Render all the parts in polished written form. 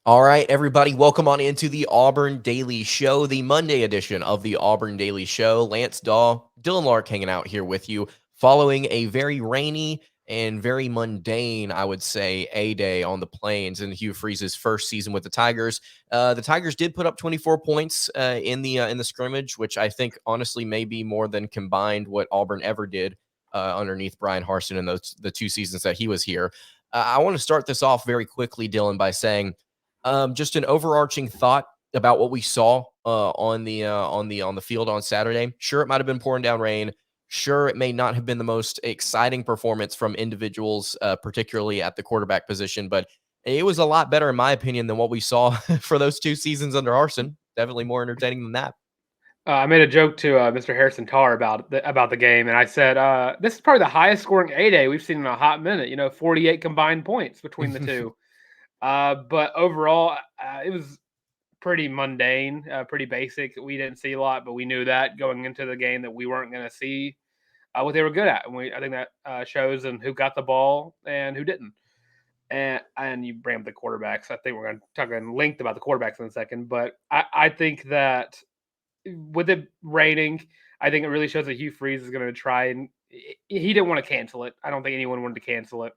All right, everybody, welcome on into the Auburn Daily Show, the Monday edition of the Auburn Daily Show. Lance Dawe, Dylan Larck hanging out here with you following a very rainy and very mundane, I would say, A-Day on the Plains in Hugh Freeze's first season with the Tigers. The Tigers did put up 24 points in the scrimmage, which I think honestly may be more than combined what Auburn ever did underneath Brian Harsin in the 2 seasons that he was here. I want to start this off very quickly, Dylan, by saying just an overarching thought about what we saw on the field on Saturday. Sure, it might have been pouring down rain. Sure, it may not have been the most exciting performance from individuals, particularly at the quarterback position, but it was a lot better, in my opinion, than what we saw for those 2 seasons under Arson. Definitely more entertaining than that. I made a joke to Mr. Harrison Tarr about the game, and I said, "This is probably the highest scoring A-Day we've seen in a hot minute. 48 combined points between the two." But overall, it was pretty mundane, pretty basic. We didn't see a lot, but we knew that going into the game that we weren't going to see what they were good at, and I think that shows in who got the ball and who didn't. And you bring up the quarterbacks. I think we're going to talk in length about the quarterbacks in a second, but I think that with it raining, I think it really shows that Hugh Freeze is going to try and he didn't want to cancel it. I don't think anyone wanted to cancel it,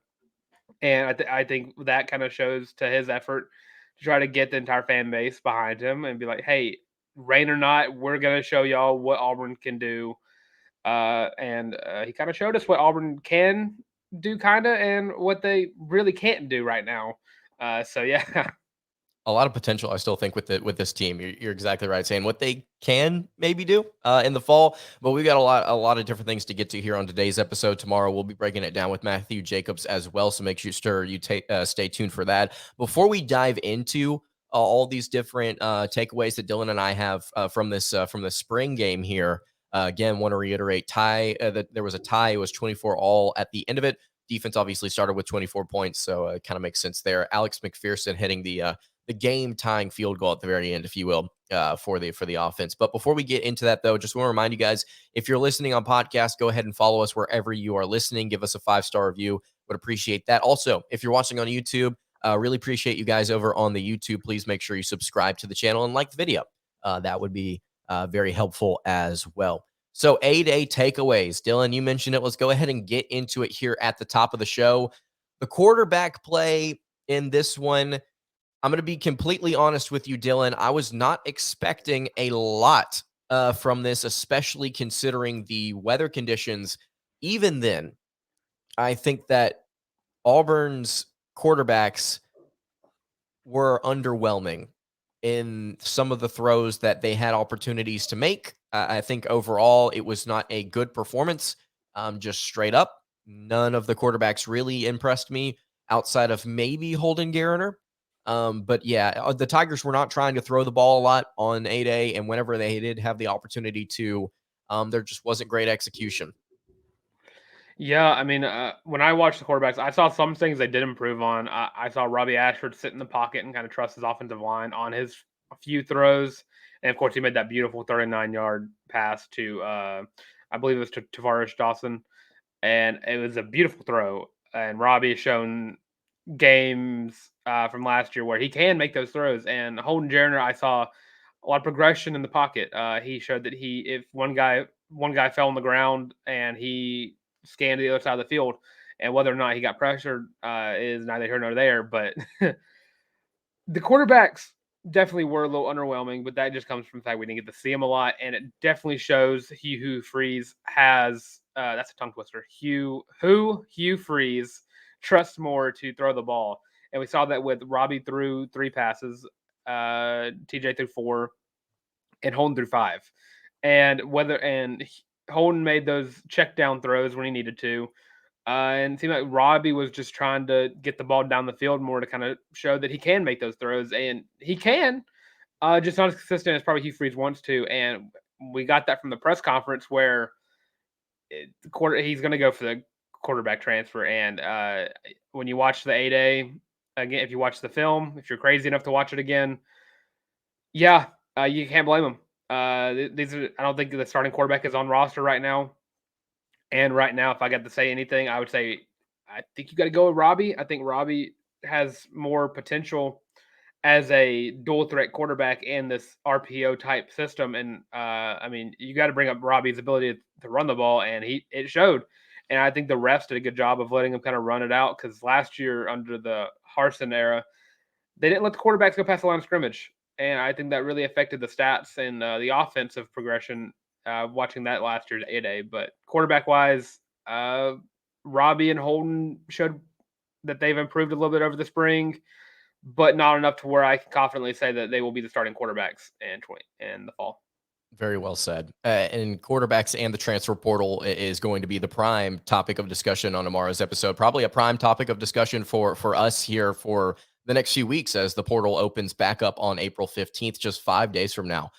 and I think that kind of shows to his effort to try to get the entire fan base behind him and be like, "Hey, rain or not, we're going to show y'all what Auburn can do." And he kind of showed us what Auburn can do, kind of, and what they really can't do right now. So yeah. A lot of potential, I still think, with this team. You're exactly right, saying what they can maybe do in the fall. But we've got a lot of different things to get to here on today's episode. Tomorrow we'll be breaking it down with Matthew Jacobs as well. So make sure you stay tuned for that. Before we dive into all these different takeaways that Dylan and I have from the spring game here. Again, want to reiterate that there was a tie. It was 24 all at the end of it. Defense obviously started with 24 points, so it kind of makes sense there. Alex McPherson hitting the game tying field goal at the very end, if you will, for the offense. But before we get into that, though, just want to remind you guys, if you're listening on podcast, go ahead and follow us wherever you are listening. Give us a 5-star review. Would appreciate that. Also, if you're watching on YouTube, really appreciate you guys over on the YouTube. Please make sure you subscribe to the channel and like the video. That would be very helpful as well. So A-Day takeaways. Dylan, you mentioned it. Let's go ahead and get into it here at the top of the show. The quarterback play in this one, I'm going to be completely honest with you, Dylan. I was not expecting a lot from this, especially considering the weather conditions. Even then, I think that Auburn's quarterbacks were underwhelming in some of the throws that they had opportunities to make. I think overall it was not a good performance, just straight up. None of the quarterbacks really impressed me outside of maybe Holden Garriner. But yeah, the Tigers were not trying to throw the ball a lot on A-Day, and whenever they did have the opportunity to, there just wasn't great execution. Yeah, I mean, when I watched the quarterbacks, I saw some things they did improve on. I saw Robbie Ashford sit in the pocket and kind of trust his offensive line on his few throws, and of course, he made that beautiful 39-yard pass to, I believe it was to Tavares Dawson, and it was a beautiful throw. And Robbie has shown games from last year where he can make those throws. And Holden Jarner, I saw a lot of progression in the pocket. He showed that if one guy fell on the ground and he scanned to the other side of the field, and whether or not he got pressured is neither here nor there. But the quarterbacks definitely were a little underwhelming, but that just comes from the fact we didn't get to see him a lot, and it definitely shows Hugh Freeze has that's a tongue twister. Hugh Freeze trusts more to throw the ball, and we saw that with Robbie threw 3 passes, TJ threw 4, and Holden threw 5, and Holden made those check down throws when he needed to. And it seemed like Robbie was just trying to get the ball down the field more to kind of show that he can make those throws, and he can, just not as consistent as probably Hugh Freeze wants to. And we got that from the press conference where he's going to go for the quarterback transfer. And when you watch the A-Day again, if you watch the film, if you're crazy enough to watch it again, yeah, you can't blame him. I don't think the starting quarterback is on roster right now. And right now, if I got to say anything, I would say I think you got to go with Robbie. I think Robbie has more potential as a dual threat quarterback in this RPO type system. And I mean, you got to bring up Robbie's ability to run the ball, and it showed. And I think the refs did a good job of letting him kind of run it out, because last year under the Harsin era, they didn't let the quarterbacks go past the line of scrimmage, and I think that really affected the stats and the offensive progression. Watching that last year's A-Day, but quarterback wise, Robbie and Holden showed that they've improved a little bit over the spring, but not enough to where I can confidently say that they will be the starting quarterbacks in the fall. Very well said. And quarterbacks and the transfer portal is going to be the prime topic of discussion on tomorrow's episode. Probably a prime topic of discussion for us here for the next few weeks as the portal opens back up on April 15th, just 5 days from now.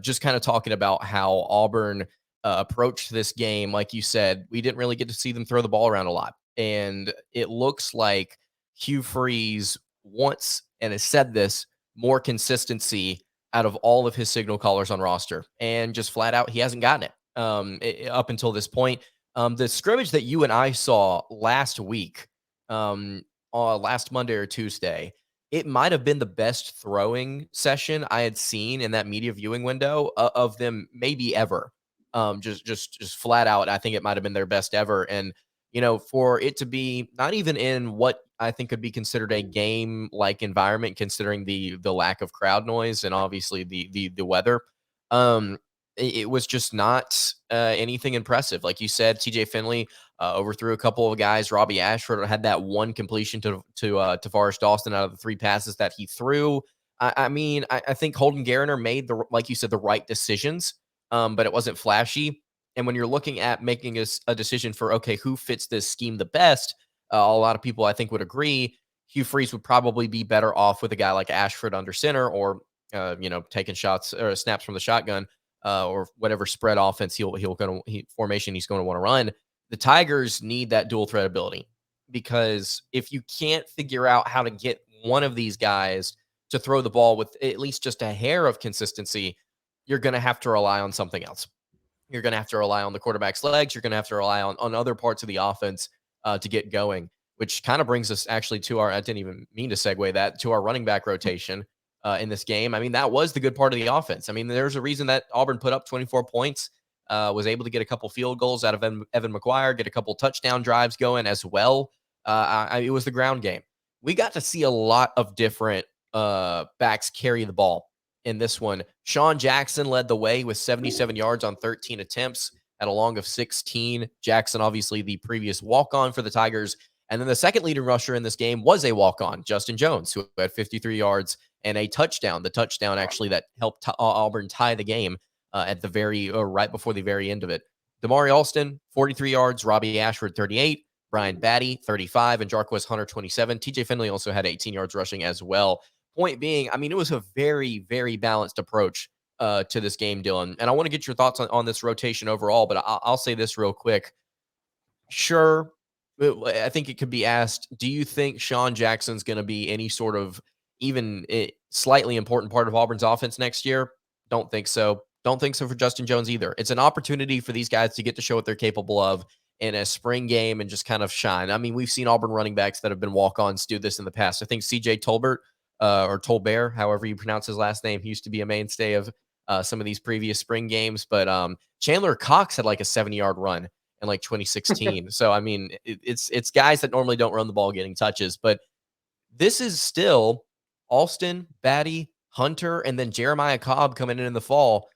Just kind of talking about how Auburn approached this game. Like you said, we didn't really get to see them throw the ball around a lot. And it looks like Hugh Freeze wants and has said this more consistency out of all of his signal callers on roster, and just flat out, he hasn't gotten it up until this point. The scrimmage that you and I saw last week, last Monday or Tuesday, it might have been the best throwing session I had seen in that media viewing window of them maybe ever. Just flat out, I think it might have been their best ever. And for it to be not even in what I think could be considered a game-like environment, considering the lack of crowd noise and obviously the weather. It was just not anything impressive. Like you said, TJ Finley overthrew a couple of guys. Robbie Ashford had that one completion to Tavares Dawson out of the 3 passes that he threw. I think Holden Gariner made like you said, the right decisions, but it wasn't flashy. And when you're looking at making a decision for, okay, who fits this scheme the best, a lot of people I think would agree Hugh Freeze would probably be better off with a guy like Ashford under center, or taking shots or snaps from the shotgun, or whatever spread offense formation he's going to want to run. The Tigers need that dual threat ability, because if you can't figure out how to get one of these guys to throw the ball with at least just a hair of consistency, you're going to have to rely on something else. You're going to have to rely on the quarterback's legs. You're going to have to rely on other parts of the offense to get going, which kind of brings us actually to I didn't even mean to segue that, to our running back rotation in this game. I mean, that was the good part of the offense. I mean, there's a reason that Auburn put up 24 points, was able to get a couple field goals out of Evan McGuire, get a couple touchdown drives going as well. It was the ground game. We got to see a lot of different backs carry the ball in this one. Sean Jackson led the way with 77 yards on 13 attempts at a long of 16. Jackson, obviously the previous walk-on for the Tigers. And then the second leading rusher in this game was a walk-on, Justin Jones, who had 53 yards and a touchdown. The touchdown actually that helped Auburn tie the game at the right before the very end of it. Damari Alston, 43 yards. Robbie Ashford, 38. Brian Batty, 35. And Jarquez Hunter, 27. TJ Finley also had 18 yards rushing as well. Point being, I mean, it was a very, very balanced approach to this game, Dylan. And I want to get your thoughts on this rotation overall, but I'll say this real quick. Sure, I think it could be asked, do you think Sean Jackson's going to be any sort of even slightly important part of Auburn's offense next year? Don't think so. Don't think so for Justin Jones either. It's an opportunity for these guys to get to show what they're capable of in a spring game and just kind of shine. I mean, we've seen Auburn running backs that have been walk-ons do this in the past. I think CJ Tolbert, or Tolbert, however you pronounce his last name, he used to be a mainstay of some of these previous spring games. But Chandler Cox had like a 70-yard run in like 2016. So, I mean, it's guys that normally don't run the ball getting touches. But this is still Alston, Batty, Hunter, and then Jeremiah Cobb coming in the fall.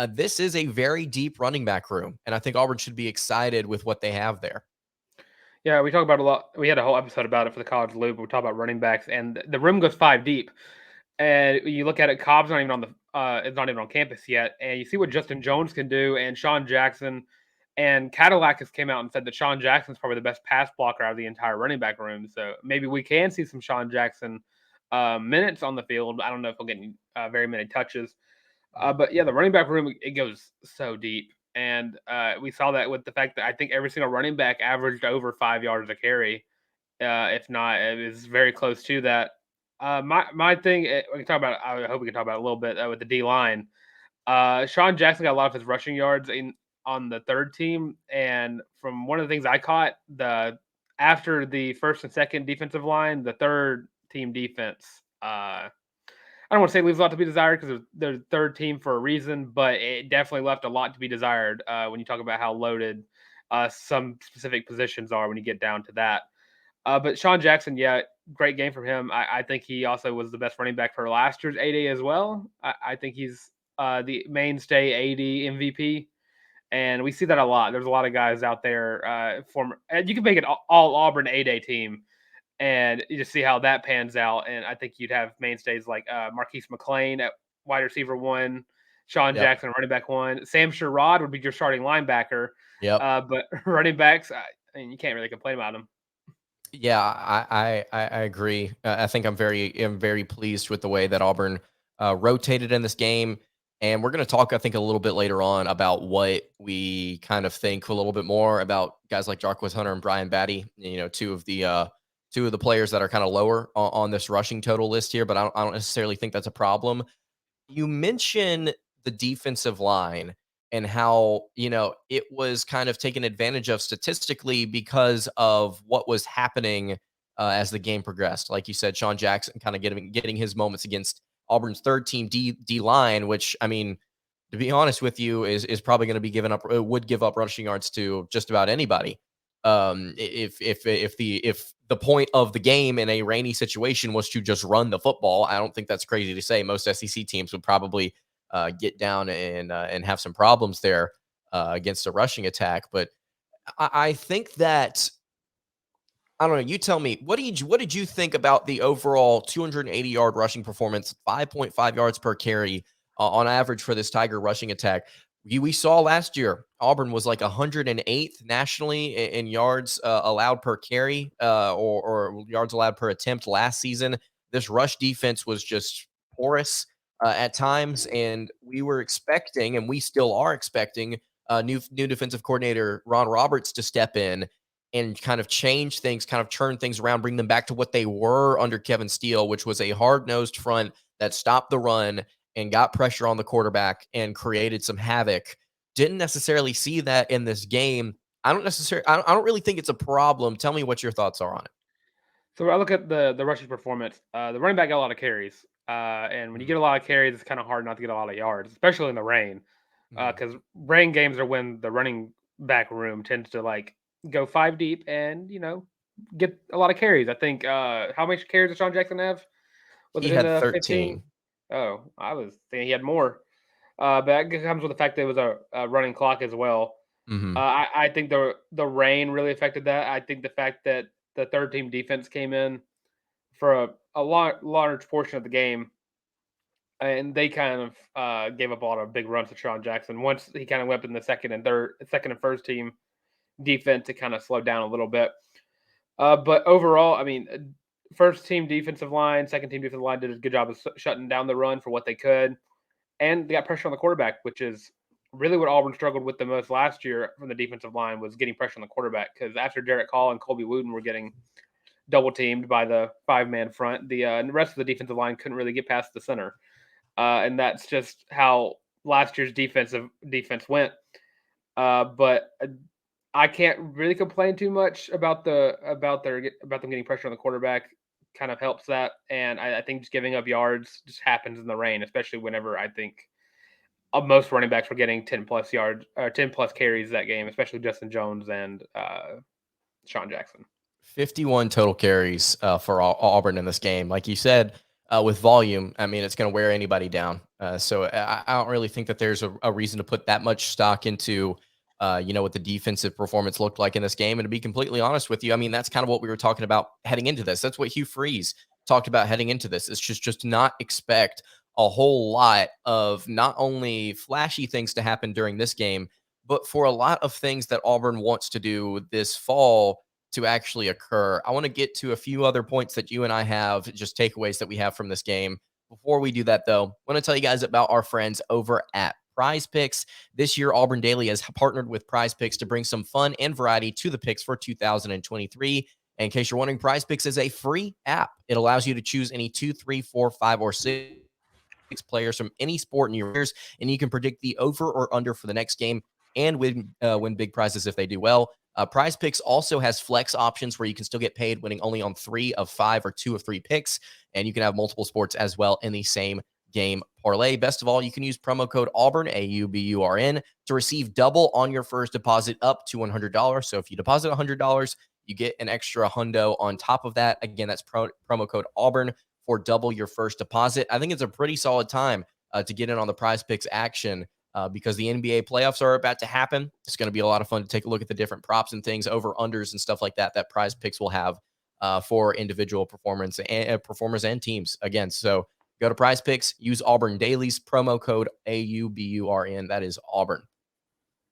This is a very deep running back room, and I think Auburn should be excited with what they have there. Yeah, we talk about a lot. We had a whole episode about it for the College Loop. We talk about running backs, and the room goes 5 deep. And you look at it, Cobb's not even on it's not even on campus yet. And you see what Justin Jones can do, and Sean Jackson, and Cadillac has came out and said that Sean Jackson's probably the best pass blocker out of the entire running back room. So maybe we can see some Sean Jackson minutes on the field. I don't know if he'll get very many touches. But yeah, the running back room, it goes so deep. And we saw that with the fact that I think every single running back averaged over 5 yards a carry. If not, it was very close to that. My thing, we can talk about. I hope we can talk about it a little bit with the D line. Sean Jackson got a lot of his rushing yards on the third team, and from one of the things I caught, after the first and second defensive line, the third team defense I don't want to say leaves a lot to be desired because they're third team for a reason, but it definitely left a lot to be desired when you talk about how loaded some specific positions are when you get down to that. But Sean Jackson, yeah, great game from him. I think he also was the best running back for last year's 80 as well. I think he's the mainstay 80 MVP. And we see that a lot. There's a lot of guys out there. And you can make an all Auburn 8A team, and you just see how that pans out. And I think you'd have mainstays like Marquise McLean at wide receiver one, Sean Yep. Jackson running back one, Sam Sherrod would be your starting linebacker. Yep. But running backs, I mean, you can't really complain about them. Yeah, I agree. I think I'm very pleased with the way that Auburn rotated in this game, and we're going to talk, I think, a little bit later on about what we kind of think a little bit more about guys like Jarquez Hunter and Brian Batty. You know, two of the players that are kind of lower on this rushing total list here, but I don't necessarily think that's a problem. You mention the defensive line and how, it was kind of taken advantage of statistically because of what was happening as the game progressed. Like you said, Sean Jackson kind of getting his moments against Auburn's third team D line, which, I mean, to be honest with you, is probably going to be given up, would give up rushing yards to just about anybody. If the point of the game in a rainy situation was to just run the football, I don't think that's crazy to say. Most SEC teams would probably get down and have some problems there against a rushing attack. But I think that, I don't know. You tell me, what did you think about the overall 280-yard rushing performance, 5.5 yards per carry on average for this Tiger rushing attack? We saw last year Auburn was like 108th nationally in yards allowed per carry or yards allowed per attempt last season. This rush defense was just porous at times, and we were expecting, and we still are expecting, new defensive coordinator Ron Roberts to step in and kind of change things, kind of turn things around, bring them back to what they were under Kevin Steele, which was a hard-nosed front that stopped the run and got pressure on the quarterback and created some havoc. Didn't necessarily see that in this game. I don't really think it's a problem. Tell me what your thoughts are on it. So when I look at the rushing performance, the running back got a lot of carries, and when you get Mhm. a lot of carries, it's kind of hard not to get a lot of yards, especially in the rain, Mhm. because rain games are when the running back room tends to like go five deep and get a lot of carries. I think how many carries did Sean Jackson have? Was it He in had the 15? 13. Oh, I was thinking he had more. But that comes with the fact that it was a running clock as well. Mhm. I think the rain really affected that. I think the fact that the third team defense came in for a large portion of the game, and they kind of gave up a lot of big runs to Sean Jackson. Once he kind of went in the second and first team defense to kind of slow down a little bit. But overall, I mean, first team defensive line, second team defensive line did a good job of shutting down the run for what they could, and they got pressure on the quarterback, which is really what Auburn struggled with the most last year from the defensive line was getting pressure on the quarterback because after Derek Hall and Colby Wooten were getting double teamed by the five-man front, the rest of the defensive line couldn't really get past the center, and that's just how last year's defense went. But I can't really complain too much about them getting pressure on the quarterback. Kind of helps that, and I think just giving up yards just happens in the rain, especially whenever I think most running backs were getting 10 plus yards or 10 plus carries that game, especially Justin Jones and Sean Jackson. 51 total carries for Auburn in this game. Like you said, with volume, I mean, it's going to wear anybody down. So I don't really think that there's a reason to put that much stock into, what the defensive performance looked like in this game. And to be completely honest with you, I mean, that's kind of what we were talking about heading into this. That's what Hugh Freeze talked about heading into this. It's just not expect a whole lot of not only flashy things to happen during this game, but for a lot of things that Auburn wants to do this fall to actually occur. I want to get to a few other points that you and I have, just takeaways that we have from this game. Before we do that, though, I want to tell you guys about our friends over at Prize Picks. This year, Auburn Daily has partnered with Prize Picks to bring some fun and variety to the picks for 2023. And in case you're wondering, Prize Picks is a free app. It allows you to choose any 2, 3, 4, 5, or 6 players from any sport in your ears, and you can predict the over or under for the next game and win big prizes if they do well. Prize Picks also has flex options where you can still get paid winning only on 3 of 5 or 2 of 3 picks, and you can have multiple sports as well in the same game parlay. Best of all, you can use promo code Auburn, AUBURN, to receive double on your first deposit up to $100. So if you deposit $100, you get an extra hundo on top of that. Again, that's promo code Auburn for double your first deposit. I think it's a pretty solid time to get in on the Prize Picks action because the NBA playoffs are about to happen. It's going to be a lot of fun to take a look at the different props and things, over unders and stuff like that Prize Picks will have for individual performers and teams. Again, so go to Prize Picks, use Auburn Daily's promo code AUBURN. That is Auburn.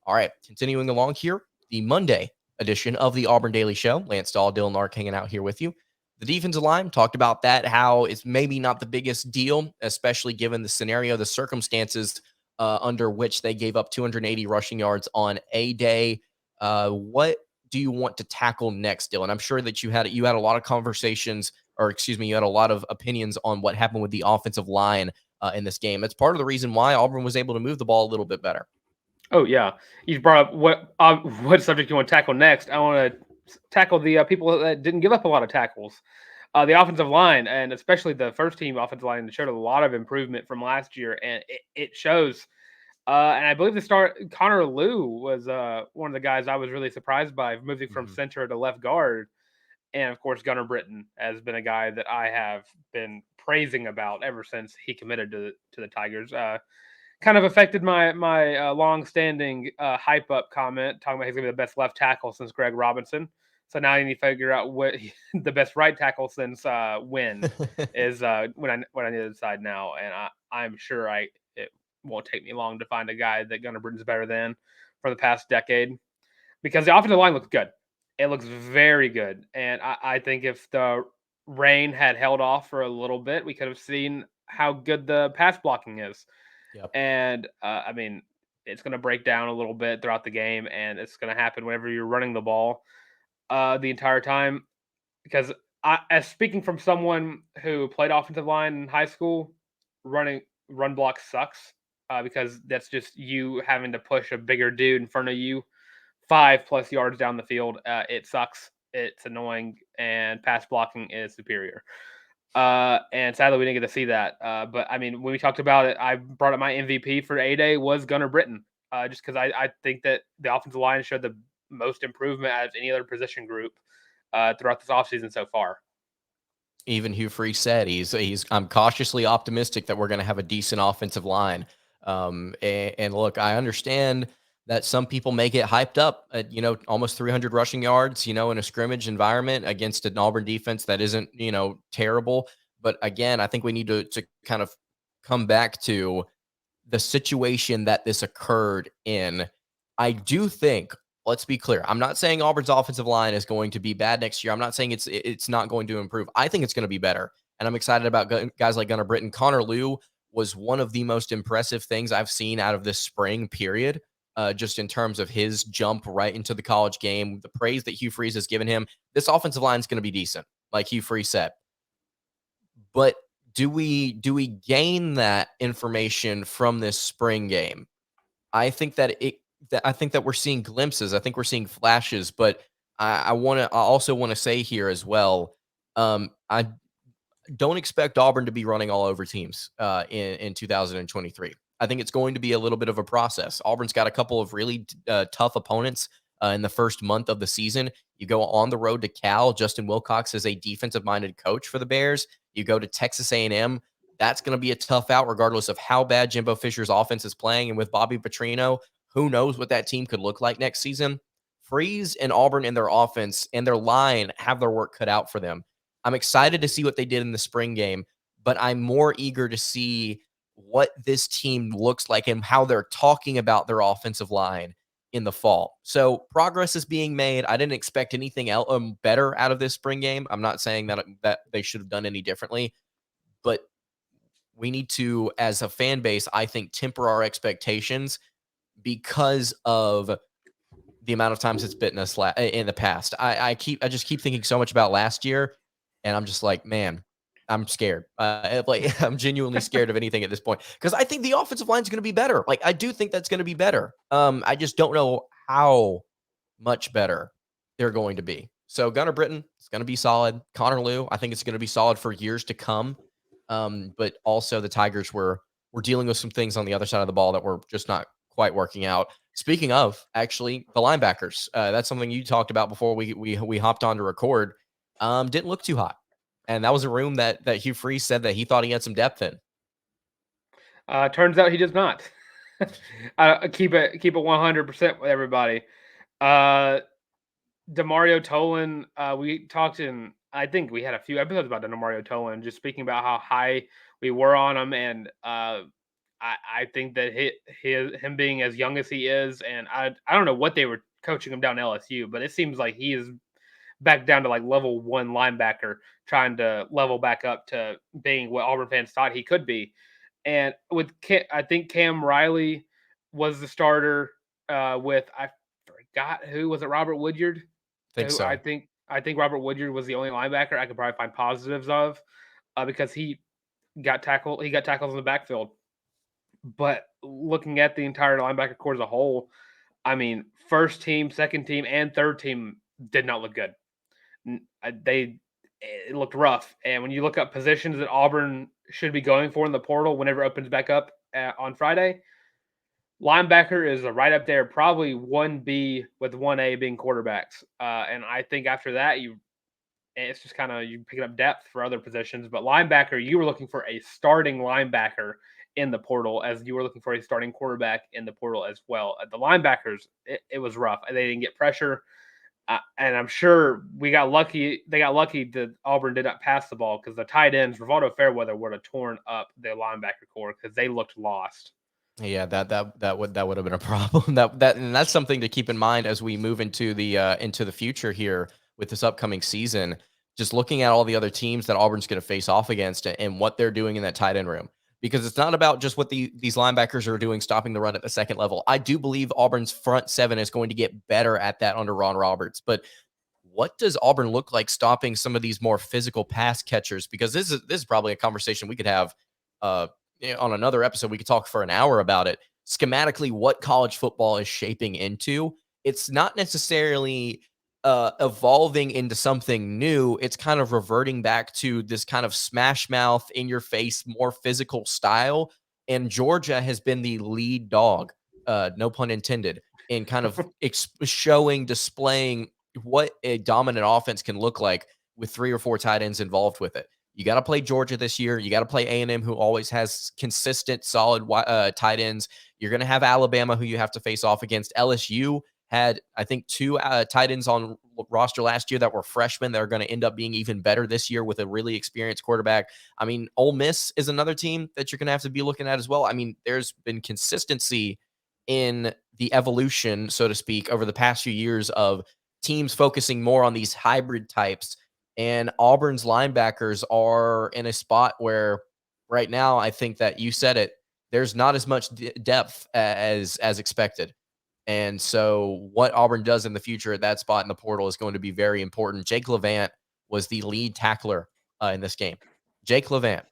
All right, continuing along here, the Monday edition of the Auburn Daily Show. Lance Dawe, Dylan Larck hanging out here with you. The defensive line, talked about that, how it's maybe not the biggest deal, especially given the scenario, the circumstances under which they gave up 280 rushing yards on a day. What do you want to tackle next, Dylan? I'm sure that you had a lot of conversations, or excuse me, you had a lot of opinions on what happened with the offensive line in this game. It's part of the reason why Auburn was able to move the ball a little bit better. Oh yeah, you brought up what subject you want to tackle next. I want to tackle the people that didn't give up a lot of tackles. The offensive line, and especially the first team offensive line, showed a lot of improvement from last year, and it shows. And I believe the start Connor Liu was one of the guys I was really surprised by, moving from center to left guard. And of course, Gunnar Britton has been a guy that I have been praising about ever since he committed to the Tigers. Kind of affected my long-standing hype up comment, talking about he's gonna be the best left tackle since Greg Robinson. So now you need to figure out what the best right tackle since when is when I need to decide now, and I'm sure it won't take me long to find a guy that Gunnar Britton's better than for the past decade, because the offensive line looks good. It looks very good, and I think if the rain had held off for a little bit, we could have seen how good the pass blocking is. Yep. And I mean, it's going to break down a little bit throughout the game, and it's going to happen whenever you're running the ball the entire time. Because as speaking from someone who played offensive line in high school, run block sucks because that's just you having to push a bigger dude in front of you 5+ yards down the field. It sucks. It's annoying, and pass blocking is superior. And sadly, we didn't get to see that. But I mean, when we talked about it, I brought up my MVP for A-Day was Gunnar Britton, just because I think that the offensive line showed the most improvement out of any other position group throughout this offseason so far. Even Hugh Freeze said I'm cautiously optimistic that we're going to have a decent offensive line. And look, I understand that some people may get hyped up at, almost 300 rushing yards, in a scrimmage environment against an Auburn defense that isn't, terrible. But again, I think we need to kind of come back to the situation that this occurred in. I do think, let's be clear, I'm not saying Auburn's offensive line is going to be bad next year. I'm not saying it's not going to improve. I think it's going to be better. And I'm excited about guys like Gunnar Britton. Connor Liu was one of the most impressive things I've seen out of this spring period, just in terms of his jump right into the college game, the praise that Hugh Freeze has given him. This offensive line is going to be decent, like Hugh Freeze said. But do we gain that information from this spring game? I think that we're seeing glimpses. I think we're seeing flashes, but I also want to say here as well, I don't expect Auburn to be running all over teams in 2023. I think it's going to be a little bit of a process. Auburn's got a couple of really tough opponents in the first month of the season. You go on the road to Cal. Justin Wilcox is a defensive-minded coach for the Bears. You go to Texas A&M. That's going to be a tough out, regardless of how bad Jimbo Fisher's offense is playing. And with Bobby Petrino, who knows what that team could look like next season? Freeze and Auburn in their offense and their line have their work cut out for them. I'm excited to see what they did in the spring game, but I'm more eager to see what this team looks like and how they're talking about their offensive line in the fall. So progress is being made. I didn't expect anything else better out of this spring game. I'm not saying that they should have done any differently, but we need to, as a fan base, I think, temper our expectations because of the amount of times it's bitten us in the past. I just keep thinking so much about last year, and I'm just like, man, I'm scared. I'm genuinely scared of anything at this point because I think the offensive line is going to be better. Like, I do think that's going to be better. I just don't know how much better. they're going to be. So Gunnar Britton is going to be solid. Connor Liu, I think it's going to be solid for years to come. But also the Tigers were dealing with some things on the other side of the ball that were just not quite working out. Speaking of, actually, the linebackers, that's something you talked about before we hopped on to record. Didn't look too hot, and that was a room that Hugh Freeze said that he thought he had some depth in. Turns out he does not. Keep it 100% with everybody. Demario Tolan, we talked in. I think we had a few episodes about Demario Tolan, just speaking about how high we were on him, and I think that him being as young as he is, and I don't know what they were coaching him down LSU, but it seems like he is back down to like level 1 linebacker, trying to level back up to being what Auburn fans thought he could be. And with I think Cam Riley was the starter with I forgot who was it, Robert Woodyard. Think Who so. I think Robert Woodyard was the only linebacker I could probably find positives of, because he got tackled. He got tackles in the backfield. But looking at the entire linebacker core as a whole, I mean, first team, second team, and third team did not look good. It looked rough. And when you look up positions that Auburn should be going for in the portal whenever it opens back up on Friday, linebacker is right up there, probably 1B with 1A being quarterbacks. And I think after that, it's just kind of you picking up depth for other positions. But linebacker, you were looking for a starting linebacker in the portal as you were looking for a starting quarterback in the portal as well. The linebackers, it was rough. They didn't get pressure. And I'm sure we got lucky. They got lucky that Auburn did not pass the ball, because the tight ends, Rivaldo Fairweather, would have torn up the linebacker core because they looked lost. Yeah, that would have been a problem. And that's something to keep in mind as we move into the future here with this upcoming season. Just looking at all the other teams that Auburn's going to face off against and what they're doing in that tight end room, because it's not about just what these linebackers are doing, stopping the run at the second level. I do believe Auburn's front seven is going to get better at that under Ron Roberts, but what does Auburn look like stopping some of these more physical pass catchers? Because this is probably a conversation we could have uh, on another episode. We could talk for an hour about it. Schematically, what college football is shaping into. It's not necessarily evolving into something new. It's kind of reverting back to this kind of smash mouth, in your face, more physical style. And Georgia has been the lead dog, no pun intended, in kind of displaying what a dominant offense can look like with 3 or 4 tight ends involved with it. You got to play Georgia this year. You got to play A&M, who always has consistent, solid tight ends. You're going to have Alabama, who you have to face off against. LSU had, I think, 2 tight ends on roster last year that were freshmen that are going to end up being even better this year with a really experienced quarterback. I mean, Ole Miss is another team that you're going to have to be looking at as well. I mean, there's been consistency in the evolution, so to speak, over the past few years of teams focusing more on these hybrid types. And Auburn's linebackers are in a spot where right now, I think that you said it, there's not as much depth as expected. And so what Auburn does in the future at that spot in the portal is going to be very important. Jake Levant was the lead tackler in this game. Jake Levant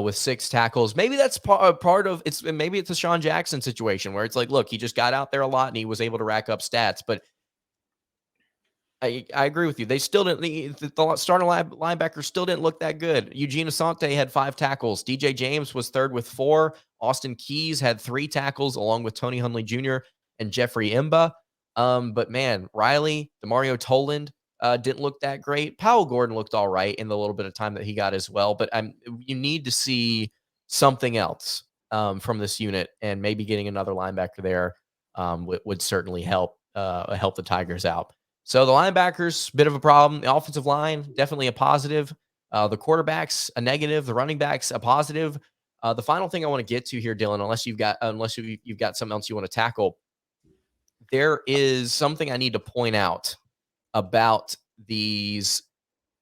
with 6 tackles. Maybe that's part of it's. Maybe it's a Sean Jackson situation where it's like, look, he just got out there a lot and he was able to rack up stats. But I agree with you. They still didn't. The starting linebacker still didn't look that good. Eugene Asante had 5 tackles. DJ James was third with 4. Austin Keys had 3 tackles, along with Tony Hunley Jr. and Jeffrey Imba. But man, Riley, Demario Toland didn't look that great. Powell Gordon looked all right in the little bit of time that he got as well. But you need to see something else from this unit, and maybe getting another linebacker there would certainly help the Tigers out. So the linebackers, bit of a problem. The offensive line, definitely a positive. The quarterbacks, a negative. The running backs, a positive. The final thing I want to get to here, Dylan, unless you've got something else you want to tackle, there is something I need to point out about these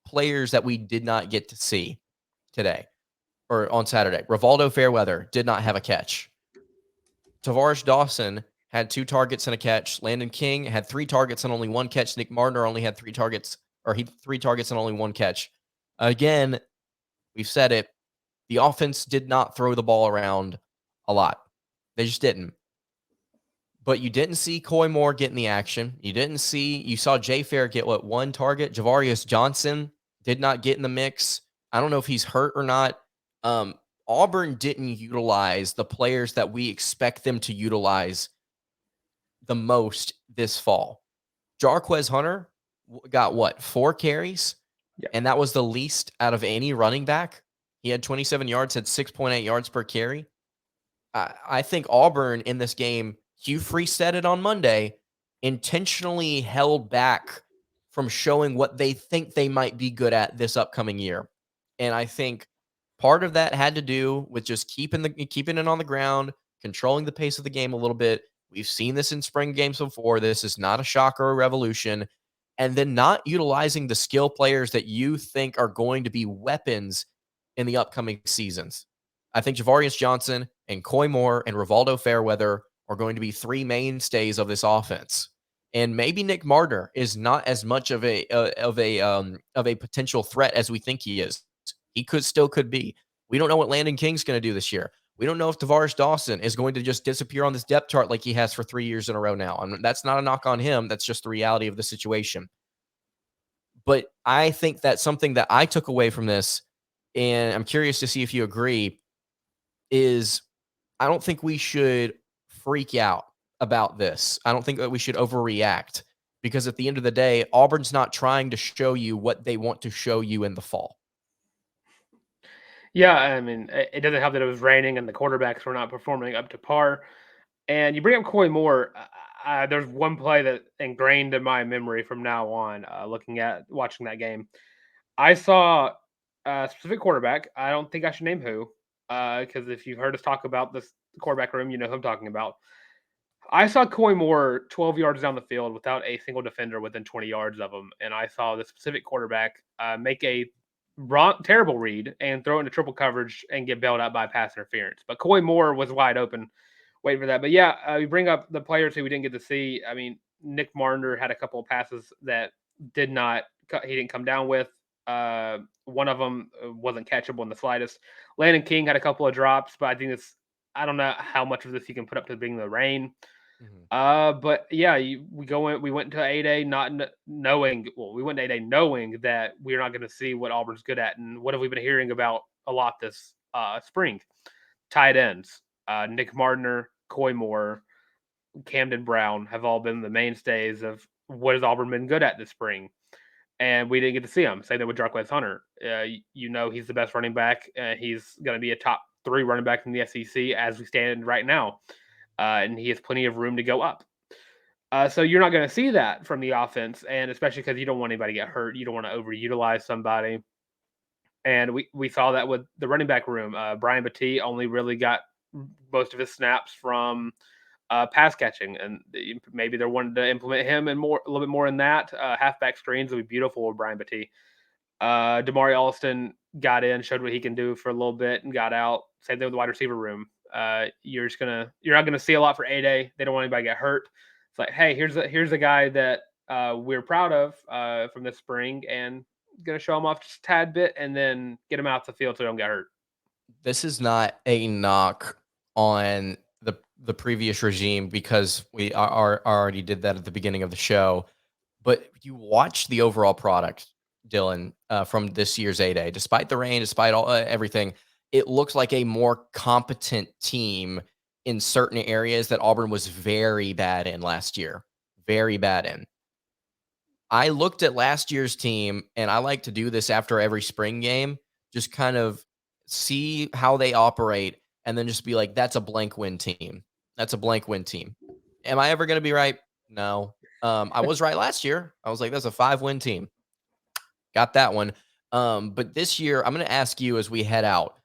players that we did not get to see today or on Saturday. Rivaldo Fairweather did not have a catch. Tavares Dawson had 2 targets and a catch. Landon King had 3 targets and only 1 catch. Nick Martiner only had 3 targets, or he 3 targets and only 1 catch. Again, we've said it. The offense did not throw the ball around a lot. They just didn't. but you didn't see Coy Moore get in the action. You saw Jay Fair get one target. Javarius Johnson did not get in the mix. I don't know if he's hurt or not. Auburn didn't utilize the players that we expect them to utilize the most this fall. Jarquez Hunter got 4 carries, Yeah. and that was the least out of any running back. He had 27 yards, had 6.8 yards per carry. I think Auburn in this game, Hugh Freeze said it on Monday, intentionally held back from showing what they think they might be good at this upcoming year. And I think part of that had to do with just keeping it on the ground, controlling the pace of the game a little bit. We've seen this in spring games before. This is not a shock or a revolution. And then not utilizing the skill players that you think are going to be weapons in the upcoming seasons. I think Javarius Johnson and Coy Moore and Rivaldo Fairweather are going to be 3 mainstays of this offense. And maybe Nick Martin is not as much of a potential threat as we think he is. He could be. We don't know what Landon King's going to do this year. We don't know if Tavares Dawson is going to just disappear on this depth chart like he has for 3 years in a row now. And that's not a knock on him. That's just the reality of the situation. But I think that's something that I took away from this, and I'm curious to see if you agree, is I don't think we should freak out about this. I don't think that we should overreact, because at the end of the day, Auburn's not trying to show you what they want to show you in the fall. Yeah, I mean, it doesn't help that it was raining and the quarterbacks were not performing up to par. And you bring up Coy Moore. There's one play that ingrained in my memory from now on, watching that game. I saw a specific quarterback. I don't think I should name who, because if you've heard us talk about this quarterback room, you know who I'm talking about. I saw Coy Moore 12 yards down the field without a single defender within 20 yards of him, and I saw the specific quarterback make a terrible read and throw it into triple coverage and get bailed out by pass interference. But Coy Moore was wide open, waiting for that. But yeah, you bring up the players who we didn't get to see. I mean, Nick Martin had a couple of passes that he didn't come down with. One of them wasn't catchable in the slightest. Landon King had a couple of drops, but I don't know how much of this you can put up to being the rain. But yeah, we went to 8A we went to 8A knowing that we're not going to see what Auburn's good at. And what have we been hearing about a lot this spring? Tight ends, Nick Martin, Coy Moore, Camden Brown have all been the mainstays of what has Auburn been good at this spring. And we didn't get to see him. Same thing with Jarquez Hunter. He's the best running back. He's going to be a top 3 running back in the SEC as we stand right now. And he has plenty of room to go up. So you're not going to see that from the offense, and especially because you don't want anybody to get hurt. You don't want to overutilize somebody. And we saw that with the running back room. Brian Battie only really got most of his snaps from pass catching, and maybe they're wanting to implement him and a little bit more in that. Halfback screens would be beautiful with Brian Battie. Damari Alston got in, showed what he can do for a little bit, and got out. Same thing with the wide receiver room. You're not gonna see a lot for 8A. They don't want anybody to get hurt. It's like, hey, here's a guy that we're proud of from this spring, and gonna show him off just a tad bit, and then get him out the field so they don't get hurt. This is not a knock on the previous regime, because we already did that at the beginning of the show. But you watch the overall product, Dylan, from this year's 8A. Despite the rain, despite all everything, it looks like a more competent team in certain areas that Auburn was very bad in last year. Very bad in. I looked at last year's team, and I like to do this after every spring game, just kind of see how they operate, and then just be like, that's a blank win team. That's a blank win team. Am I ever going to be right? No. I was right last year. I was like, that's a 5-win team. Got that one. But this year, I'm going to ask you as we head out,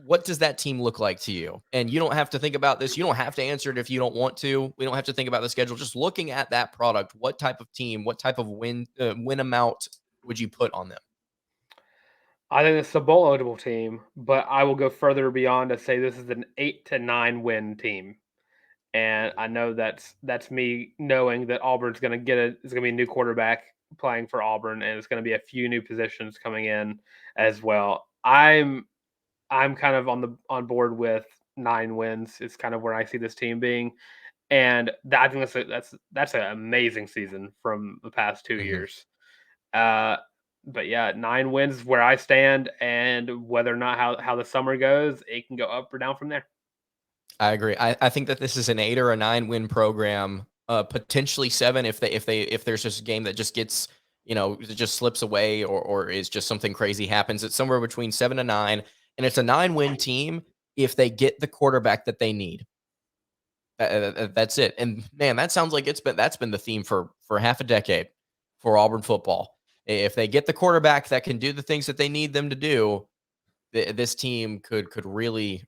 what does that team look like to you? And you don't have to think about this. You don't have to answer it if you don't want to. We don't have to think about the schedule. Just looking at that product, what type of team, what type of win amount would you put on them? I think it's a bowl eligible team, but I will go further beyond to say this is an 8 to 9 win team. And I know that's me knowing that Auburn's going to it's going to be a new quarterback playing for Auburn, and it's going to be a few new positions coming in as well. I'm kind of on board with 9 wins. It's kind of where I see this team being. And I think that's an amazing season from the past 2 Mhm. years. But yeah, 9 wins is where I stand, and whether or not how the summer goes, it can go up or down from there. I agree. I think that this is an 8 or a 9 win program, potentially 7 if there's just a game that just gets, it just slips away or is just something crazy happens. It's somewhere between 7 and 9, and it's a 9-win team if they get the quarterback that they need. That's it. And man, that sounds like that's been the theme for half a decade for Auburn football. If they get the quarterback that can do the things that they need them to do, this team could really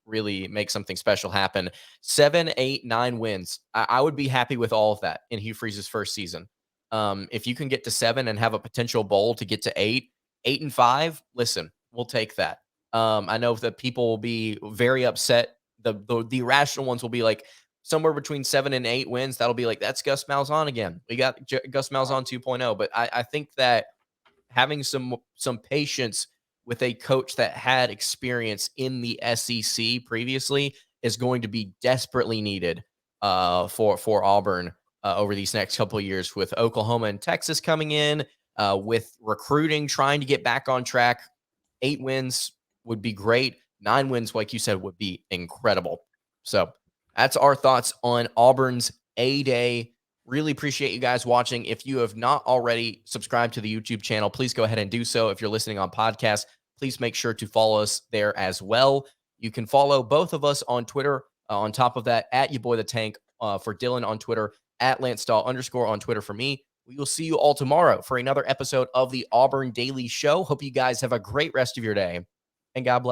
make something special happen. 7, 8, 9 wins. I would be happy with all of that in Hugh Freeze's first season. If you can get to 7 and have a potential bowl to get to 8, 8 and 5, listen, we'll take that. I know that people will be very upset. The irrational ones will be like somewhere between 7 and 8 wins. That'll be like that's Gus Malzahn again. We got Gus Malzahn 2.0. But I think that having some patience with a coach that had experience in the SEC previously is going to be desperately needed for Auburn over these next couple of years with Oklahoma and Texas coming in, with recruiting trying to get back on track. 8 wins would be great. 9 wins, like you said, would be incredible. So that's our thoughts on Auburn's A-Day. Really appreciate you guys watching. If you have not already subscribed to the YouTube channel, please go ahead and do so. If you're listening on podcast, please make sure to follow us there as well. You can follow both of us on Twitter. On top of that, at your boy the tank for Dylan on Twitter, at Lance__ on Twitter for me. We will see you all tomorrow for another episode of the Auburn Daily Show. Hope you guys have a great rest of your day, and God bless.